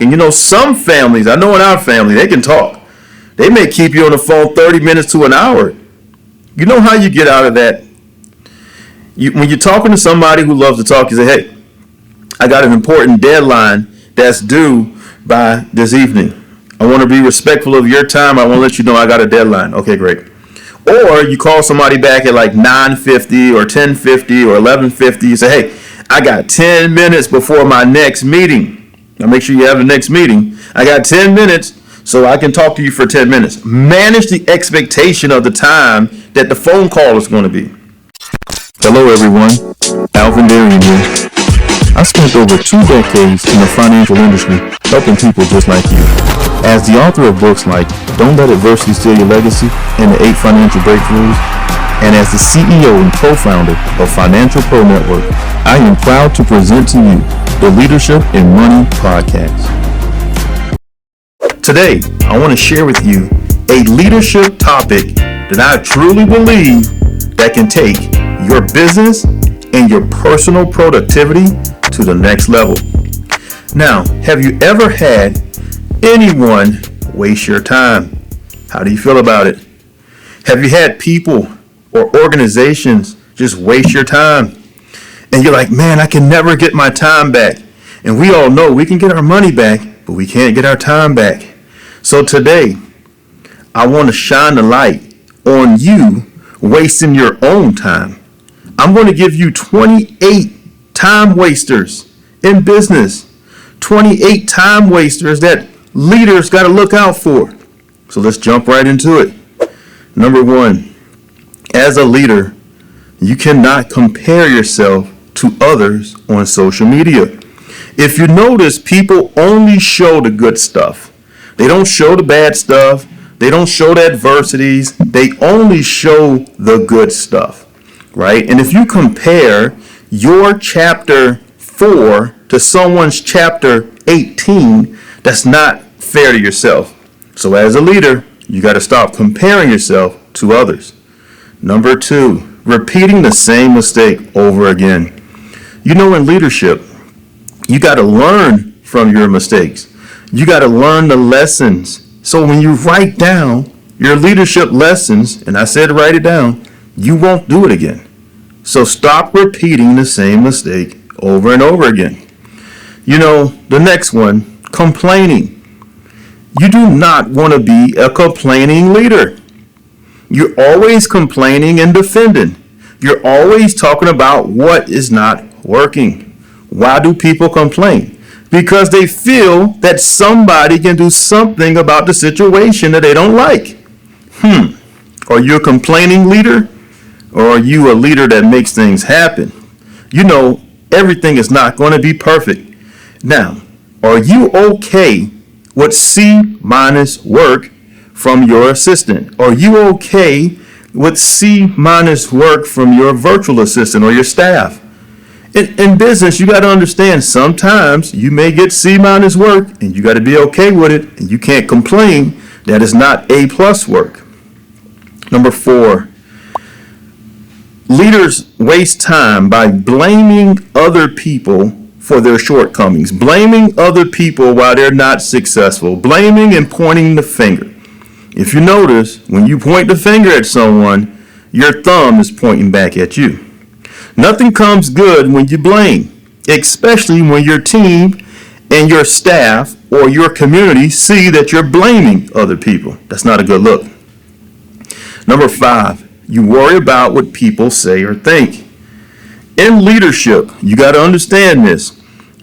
And some families, I know in our family, they can talk. They may keep you on the phone 30 minutes to an hour. You know how you get out of that? When you're talking to somebody who loves to talk, you say, hey, I got an important deadline that's due by this evening. I want to be respectful of your time. I want to let you know I got a deadline. Okay, great. Or you call somebody back at like 9:50 or 10:50 or 11:50. You say, hey, I got 10 minutes before my next meeting. Now make sure you have the next meeting. I got 10 minutes so I can talk to you for 10 minutes. Manage the expectation of the time that the phone call is going to be. Hello, everyone. Alvin, Darien here. I spent over 2 decades in the financial industry helping people just like you. As the author of books like Don't Let Adversity Steal Your Legacy and the 8 Financial Breakthroughs, and as the CEO and co-founder of Financial Pro Network, I am proud to present to you the Leadership in Money podcast. Today, I want to share with you a leadership topic that I truly believe that can take your business and your personal productivity to the next level. Now, have you ever had anyone waste your time? How do you feel about it? Have you had people or organizations just waste your time? And you're like, man, I can never get my time back. And we all know we can get our money back, but we can't get our time back. So today, I want to shine the light on you wasting your own time. I'm going to give you 28 time wasters in business. 28 time wasters that leaders got to look out for. So let's jump right into it. Number 1, as a leader, you cannot compare yourself to others on social media. If you notice, people only show the good stuff. They don't show the bad stuff. They don't show the adversities. They only show the good stuff, right? And if you compare your chapter 4 to someone's chapter 18, that's not fair to yourself. So as a leader, you got to stop comparing yourself to others. Number 2, repeating the same mistake over again. In leadership, you got to learn from your mistakes. You got to learn the lessons. So when you write down your leadership lessons, and I said write it down, you won't do it again. So stop repeating the same mistake over and over again. The next one, complaining. You do not want to be a complaining leader. You're always complaining and defending. You're always talking about what is not working. Why do people complain? Because they feel that somebody can do something about the situation that they don't like. Are you a complaining leader, or are you a leader that makes things happen? Everything is not going to be perfect. Now, are you okay with C- work from your assistant? Are you okay with C- work from your virtual assistant or your staff? In business, you got to understand sometimes you may get C- work, and you got to be okay with it, and you can't complain that is not A+ work. Number 4, leaders waste time by blaming other people for their shortcomings, blaming other people while they're not successful, blaming and pointing the finger. If you notice, when you point the finger at someone, your thumb is pointing back at you. Nothing comes good when you blame, especially when your team and your staff or your community see that you're blaming other people. That's not a good look. Number 5, you worry about what people say or think. In leadership, you got to understand this.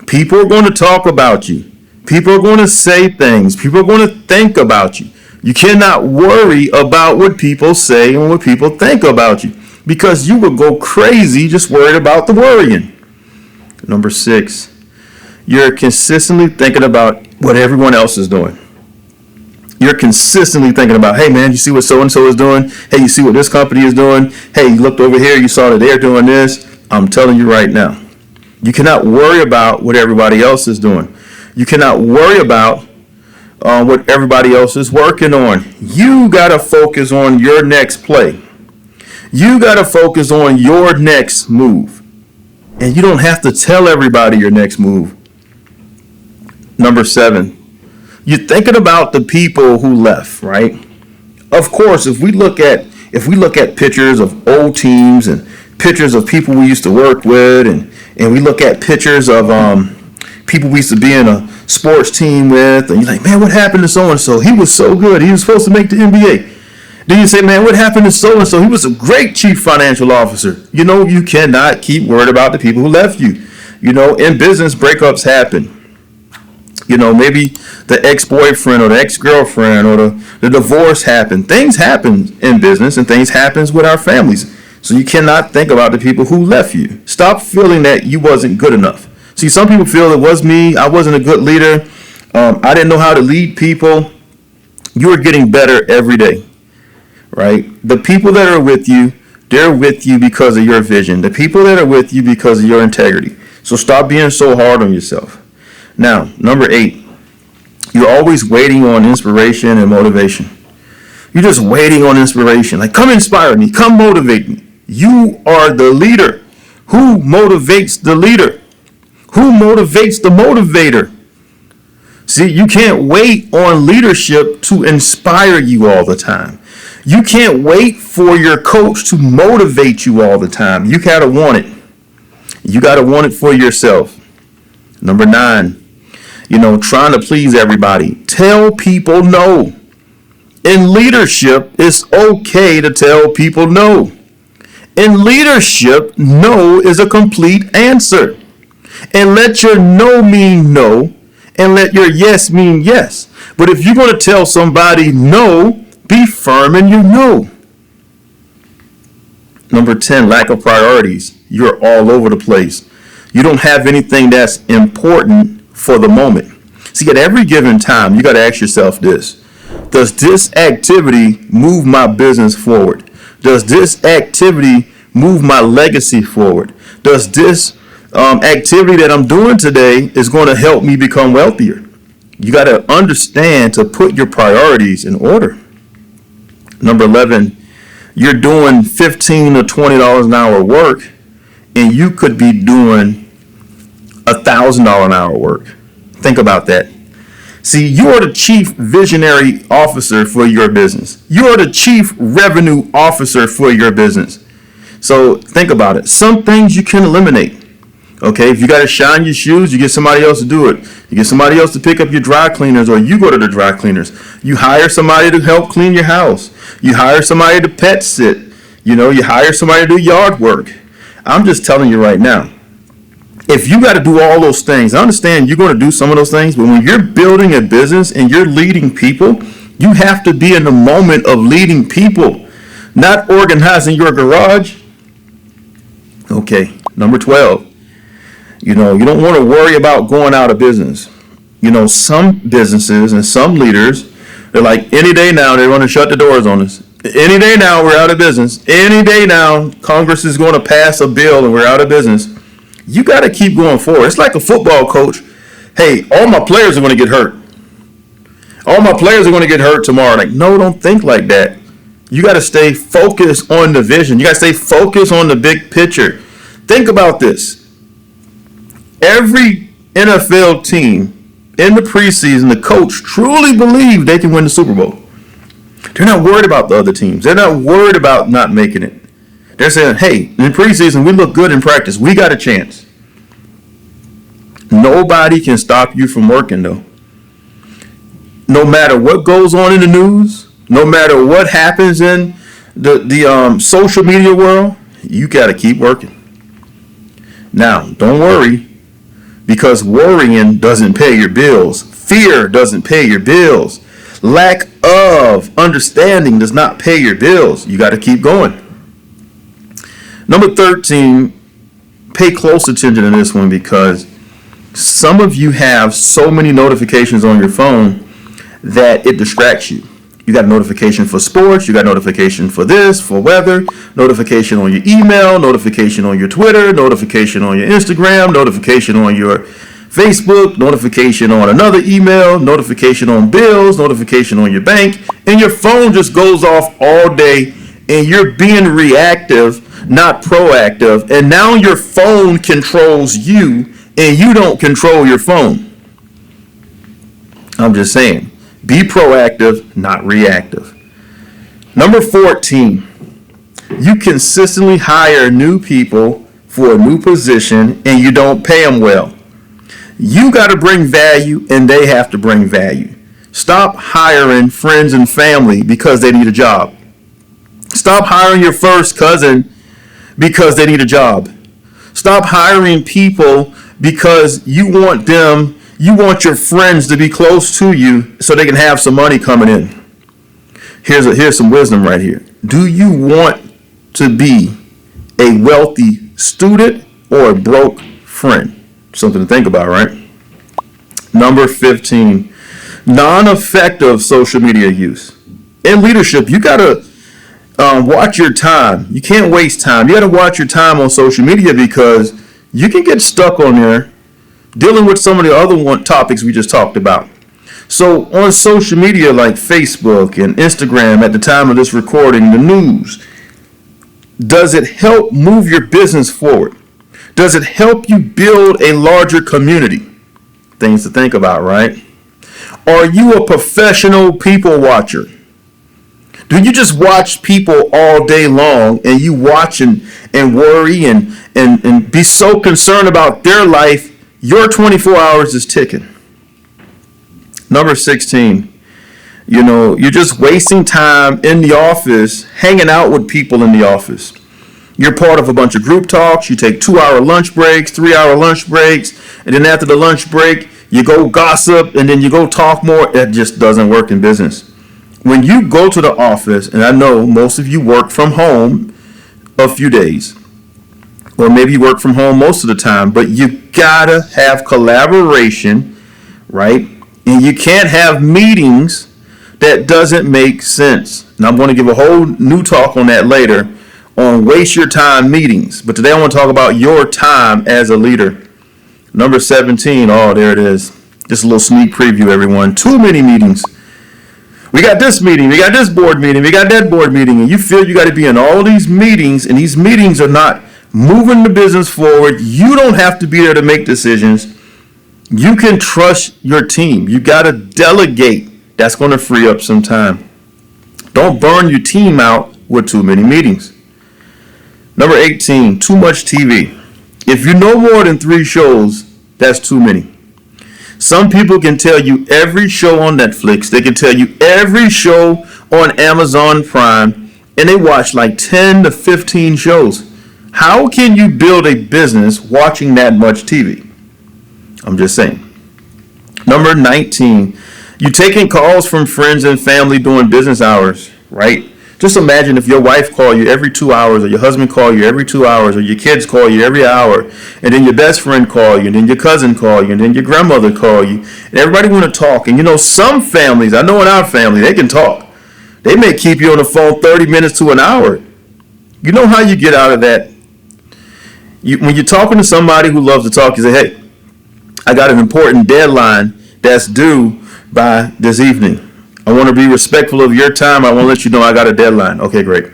People are going to talk about you. People are going to say things. People are going to think about you. You cannot worry about what people say and what people think about you, because you will go crazy just worried about the worrying. Number 6, you're consistently thinking about what everyone else is doing. You're consistently thinking about, hey man, you see what so-and-so is doing? Hey, you see what this company is doing? Hey, you looked over here, you saw that they're doing this. I'm telling you right now, you cannot worry about what everybody else is doing. You cannot worry about what everybody else is working on. You got to focus on your next play. You got to focus on your next move. And you don't have to tell everybody your next move. Number 7, you're thinking about the people who left, right? Of course, if we look at pictures of old teams and pictures of people we used to work with, and we look at pictures of people we used to be in a sports team with, and you're like, man, what happened to so and so? He was so good. He was supposed to make the NBA. Then you say, man, what happened to so and so? He was a great chief financial officer. You cannot keep worried about the people who left you. In business, breakups happen. Maybe the ex-boyfriend or the ex-girlfriend or the divorce happened. Things happen in business, and things happens with our families. So you cannot think about the people who left you. Stop feeling that you wasn't good enough. See, some people feel it was me. I wasn't a good leader. I didn't know how to lead people. You are getting better every day, right? The people that are with you, they're with you because of your vision. The people that are with you because of your integrity. So stop being so hard on yourself. Now, number 8, you're always waiting on inspiration and motivation. You're just waiting on inspiration. Like, come inspire me. Come motivate me. You are the leader. Who motivates the leader? Who motivates the motivator? See, you can't wait on leadership to inspire you all the time. You can't wait for your coach to motivate you all the time. You gotta want it. You gotta want it for yourself. Number 9, trying to please everybody. Tell people no. In leadership, it's okay to tell people no. In leadership, no is a complete answer. And let your no mean no, and let your yes mean yes. But if you're going to tell somebody no, be firm in your no. Number 10, lack of priorities. You're all over the place. You don't have anything that's important for the moment. See, at every given time, you got to ask yourself this. Does this activity move my business forward? Does this activity move my legacy forward? Does this activity that I'm doing today is going to help me become wealthier? You got to understand to put your priorities in order. Number 11, you're doing $15 to $20 an hour work, and you could be doing $1,000 an hour work. Think about that. See, you are the chief visionary officer for your business. You are the chief revenue officer for your business. So think about it. Some things you can eliminate. Okay, if you got to shine your shoes, you get somebody else to do it. You get somebody else to pick up your dry cleaners, or you go to the dry cleaners. You hire somebody to help clean your house. You hire somebody to pet sit. You hire somebody to do yard work. I'm just telling you right now, if you got to do all those things, I understand you're going to do some of those things, but when you're building a business and you're leading people, you have to be in the moment of leading people, not organizing your garage. Okay, number 12. You don't want to worry about going out of business. Some businesses and some leaders, they're like, any day now, they're going to shut the doors on us. Any day now, we're out of business. Any day now, Congress is going to pass a bill and we're out of business. You got to keep going forward. It's like a football coach. Hey, all my players are going to get hurt. All my players are going to get hurt tomorrow. Like, no, don't think like that. You got to stay focused on the vision. You got to stay focused on the big picture. Think about this. Every NFL team in the preseason, the coach truly believes they can win the Super Bowl. They're not worried about the other teams. They're not worried about not making it. They're saying, hey, in preseason, we look good in practice. We got a chance. Nobody can stop you from working, though. No matter what goes on in the news, no matter what happens in the social media world, you got to keep working. Now, don't worry, because worrying doesn't pay your bills. Fear doesn't pay your bills. Lack of understanding does not pay your bills. You got to keep going. Number 13, pay close attention to this one, because some of you have so many notifications on your phone that it distracts you. You got a notification for sports, you got notification for this, for weather, notification on your email, notification on your Twitter, notification on your Instagram, notification on your Facebook, notification on another email, notification on bills, notification on your bank, and your phone just goes off all day, and you're being reactive, not proactive, and now your phone controls you, and you don't control your phone. I'm just saying, be proactive, not reactive. Number 14, you consistently hire new people for a new position and you don't pay them well. You got to bring value and they have to bring value. Stop hiring friends and family because they need a job. Stop hiring your first cousin because they need a job. Stop hiring people because you want your friends to be close to you so they can have some money coming in. Here's some wisdom right here. Do you want to be a wealthy student or a broke friend? Something to think about, right? Number 15, non-effective social media use. In leadership, you got to watch your time. You can't waste time. You got to watch your time on social media because you can get stuck on there dealing with some of the other topics we just talked about. So on social media like Facebook and Instagram at the time of this recording, the news, does it help move your business forward? Does it help you build a larger community? Things to think about, right? Are you a professional people watcher? Do you just watch people all day long and you watch and worry and be so concerned about their life, your 24 hours is ticking? Number 16, you're just wasting time in the office, hanging out with people in the office. You're part of a bunch of group talks. You take 2-hour lunch breaks, 3-hour lunch breaks, and then after the lunch break, you go gossip and then you go talk more. It just doesn't work in business. When you go to the office, and I know most of you work from home a few days, or maybe you work from home most of the time, but you gotta have collaboration, right? And you can't have meetings that doesn't make sense. And I'm going to give a whole new talk on that later on waste your time meetings. But today I want to talk about your time as a leader. Number 17. Oh, there it is. Just a little sneak preview, everyone. Too many meetings. We got this meeting. We got this board meeting. We got that board meeting. And you feel you got to be in all these meetings. And these meetings are not moving the business forward. You don't have to be there to make decisions. You can trust your team. You got to delegate. That's going to free up some time. Don't burn your team out with too many meetings. Number 18, too much TV. If you know more than 3 shows, that's too many. Some people can tell you every show on Netflix. They can tell you every show on Amazon Prime, and they watch like 10 to 15 shows. How can you build a business watching that much TV? I'm just saying. Number 19, you taking calls from friends and family during business hours, right? Just imagine if your wife called you every 2 hours, or your husband called you every 2 hours, or your kids call you every hour, and then your best friend call you, and then your cousin call you, and then your grandmother call you, and everybody want to talk. And some families, I know in our family, they can talk. They may keep you on the phone 30 minutes to an hour. You know how you get out of that? When you're talking to somebody who loves to talk, you say, hey, I got an important deadline that's due by this evening. I want to be respectful of your time. I want to let you know I got a deadline. Okay, great.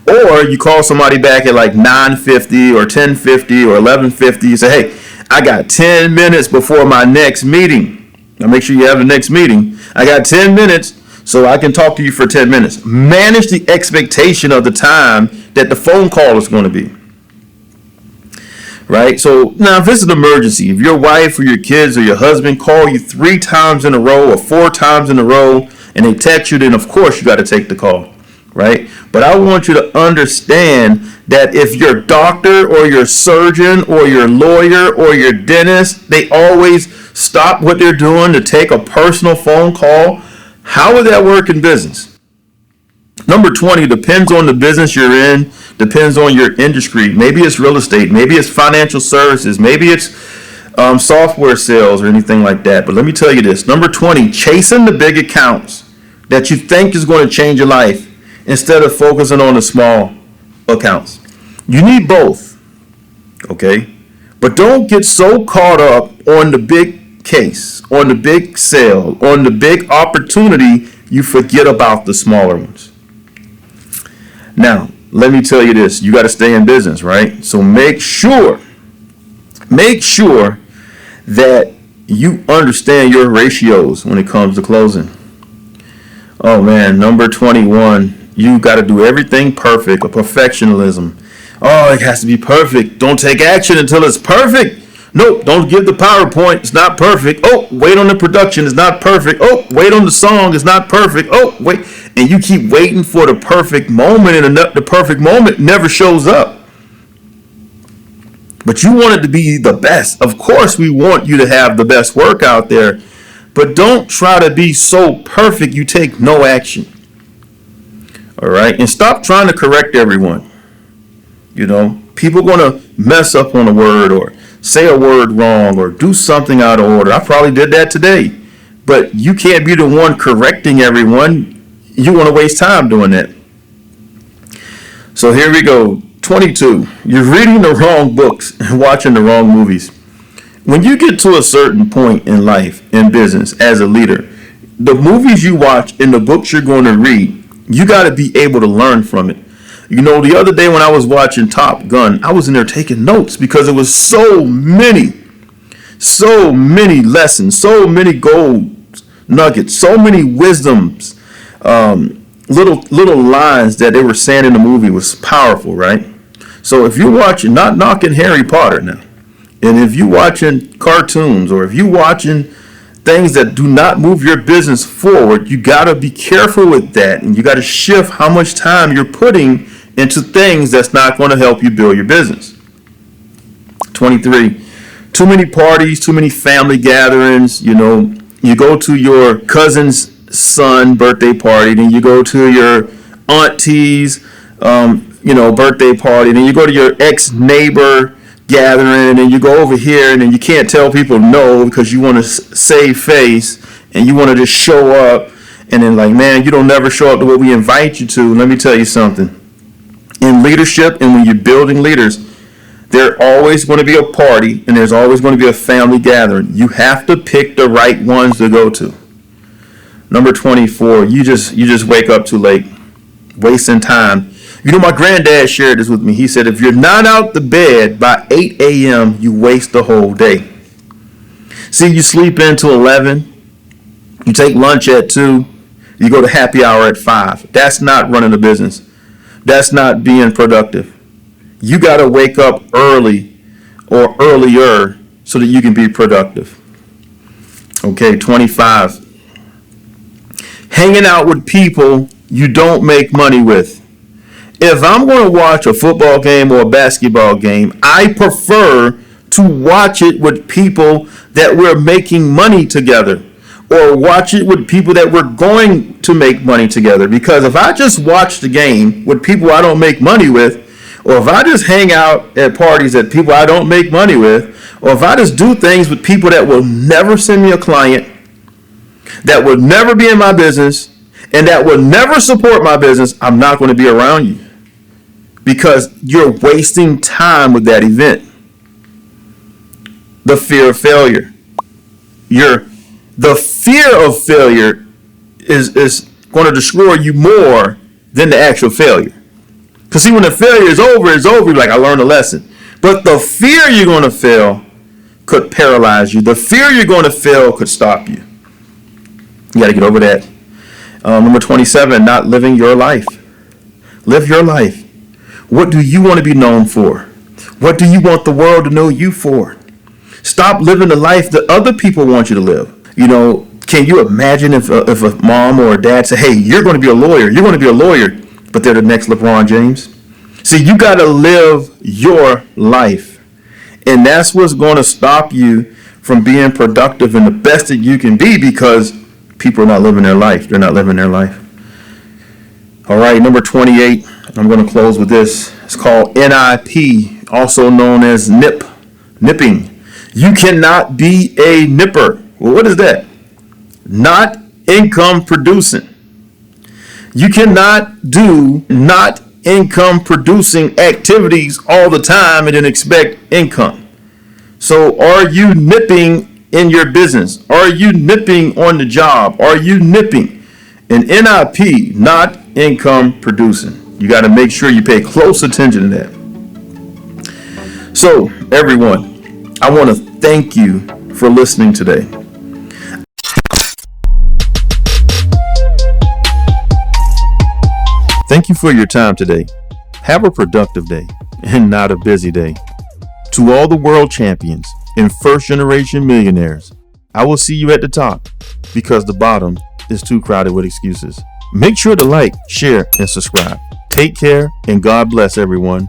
Or you call somebody back at like 9:50 or 10:50 or 11:50. You say, hey, I got 10 minutes before my next meeting. Now make sure you have the next meeting. I got 10 minutes so I can talk to you for 10 minutes. Manage the expectation of the time that the phone call is going to be. Right? So now if it's an emergency, if your wife or your kids or your husband call you 3 times in a row or 4 times in a row and they text you, then of course you got to take the call, right? But I want you to understand that if your doctor or your surgeon or your lawyer or your dentist, they always stop what they're doing to take a personal phone call, how would that work in business? Number 20, depends on the business you're in, depends on your industry. Maybe it's real estate, maybe it's financial services, maybe it's software sales or anything like that. But let me tell you this. Number 20, chasing the big accounts that you think is going to change your life instead of focusing on the small accounts. You need both, okay? But don't get so caught up on the big case, on the big sale, on the big opportunity, you forget about the smaller ones. Now, let me tell you this. You got to stay in business, right? So make sure that you understand your ratios when it comes to closing. Oh man, number 21, you got to do everything perfect, or perfectionism. Oh, it has to be perfect. Don't take action until it's perfect. Nope, don't give the PowerPoint. It's not perfect. Oh, wait on the production. It's not perfect. Oh, wait on the song. It's not perfect. Oh, wait. And you keep waiting for the perfect moment, and the perfect moment never shows up. But you want it to be the best. Of course, we want you to have the best work out there. But don't try to be so perfect you take no action. All right? And stop trying to correct everyone. You know, people are going to mess up on a word, or say a word wrong, or do something out of order. I probably did that today. But you can't be the one correcting everyone. You want to waste time doing that. So here we go. 22. You're reading the wrong books and watching the wrong movies. When you get to a certain point in life, in business, as a leader, the movies you watch and the books you're going to read, you got to be able to learn from it. You know, the other day when I was watching Top Gun, I was in there taking notes because it was so many lessons, so many gold nuggets, so many wisdoms, little lines that they were saying in the movie was powerful, right? So if you're watching, not knocking Harry Potter now, and if you're watching cartoons, or if you're watching things that do not move your business forward, you got to be careful with that, and you got to shift how much time you're putting into things that's not going to help you build your business. 23, too many parties, too many family gatherings. You know, you go to your cousin's son birthday party, then you go to your auntie's birthday party, then you go to your ex-neighbor gathering, and you go over here, and then you can't tell people no because you want to save face, and you want to just show up, and then like, man, you don't never show up to what we invite you to. Let me tell you something. In leadership, and when you're building leaders, there's always going to be a party, and there's always going to be a family gathering. You have to pick the right ones to go to. Number 24, you just wake up too late, wasting time. You know, my granddad shared this with me. He said, if you're not out the bed by 8 a.m., you waste the whole day. See, you sleep into 11, you take lunch at 2, you go to happy hour at 5. That's not running a business. That's not being productive. You got to wake up early or earlier so that you can be productive. Okay, 25. Hanging out with people you don't make money with. If I'm going to watch a football game or a basketball game, I prefer to watch it with people that we're making money together, or watch it with people that we're going to make money together. Because if I just watch the game with people I don't make money with, or if I just hang out at parties that people I don't make money with, or if I just do things with people that will never send me a client, that would never be in my business, and that would never support my business, I'm not going to be around you. Because you're wasting time with that event. The fear of failure. The fear of failure is going to destroy you more than the actual failure. Because see, when the failure is over, it's over. You're like, I learned a lesson. But the fear you're going to fail could paralyze you. The fear you're going to fail could stop you. You got to get over that. Number 27, not living your life. Live your life. What do you want to be known for? What do you want the world to know you for? Stop living the life that other people want you to live. You know, can you imagine if a mom or a dad say, hey, you're going to be a lawyer. You're going to be a lawyer, but they're the next LeBron James. See, you got to live your life. And that's what's going to stop you from being productive and the best that you can be, because people are not living their life. They're not living their life. All right, number 28. I'm going to close with this. It's called NIP, also known as nipping. You cannot be a nipper. Well, what is that? Not income producing. You cannot do not income producing activities all the time and then expect income. So are you nipping in your business? Are you nipping on the job? Are you nipping? And NIP, not income producing. You got to make sure you pay close attention to that. So, everyone, I want to thank you for listening today. Thank you for your time today. Have a productive day and not a busy day. To all the world champions and first generation millionaires, I will see you at the top because the bottom is too crowded with excuses. Make sure to like, share, and subscribe. Take care and God bless everyone.